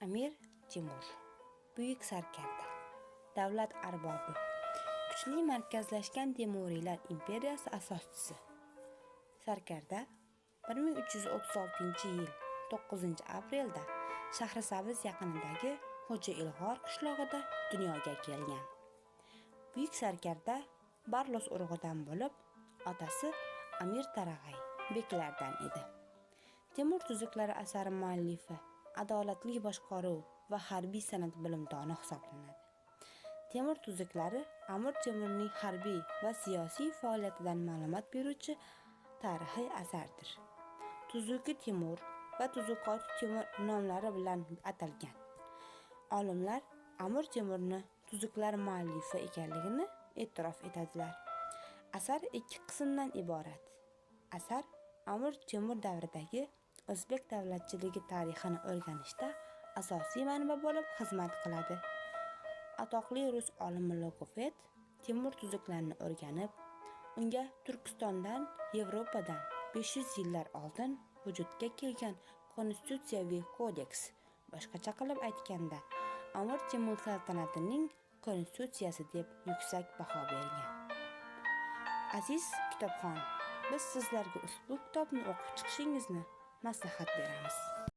Amir Temur, buyuk sarkarda, davlat arbobi, kuchli markazlashgan Temuriylar imperiyasi asoschisi. Sarkarda 1336-yil 9-aprelda Shahrisabz yaqinidagi Xo'ja Ilg'or qishlog'ida dunyoga kelgan. Buyuk sarkarda Barlos urug'idan bo'lib, otasi Amir Tarag'ay beklardan edi. Temur tuzuklari asari muallifi, adolatli boshqaruv va harbiy san'at bilimdoni hisoblanadi. Temur tuzuklari Amir Temurning harbiy va siyosiy faoliyatidan ma'lumot beruvchi tarixiy asardir. Tuzuki Temur va Tuzuqoti Temur nomlari bilan atalgan. Olimlar Amir Temurni tuzuklar muallifi ekanligini e'tirof etadilar. Asar 2 qismdan iborat. Asar Amir Temur davridagi o'zbek davlatchiligi tarixini o'rganishda asosiy manba bo'lib xizmat qiladi. Atoqli rus olimi logofed Temur tuzuklarini o'rganib, unga Turkistondan, Yevropadan 500 yillar oldin vujudga kelgan konstitutsiyaviy kodeks, boshqacha qilib aytganda, Amir Temur saltanatining konstitutsiyasi deb yuksak baho bergan. Aziz kitobxon, biz sizlarga ushbu kitobni o'qib chiqishingizni maslahat beramiz.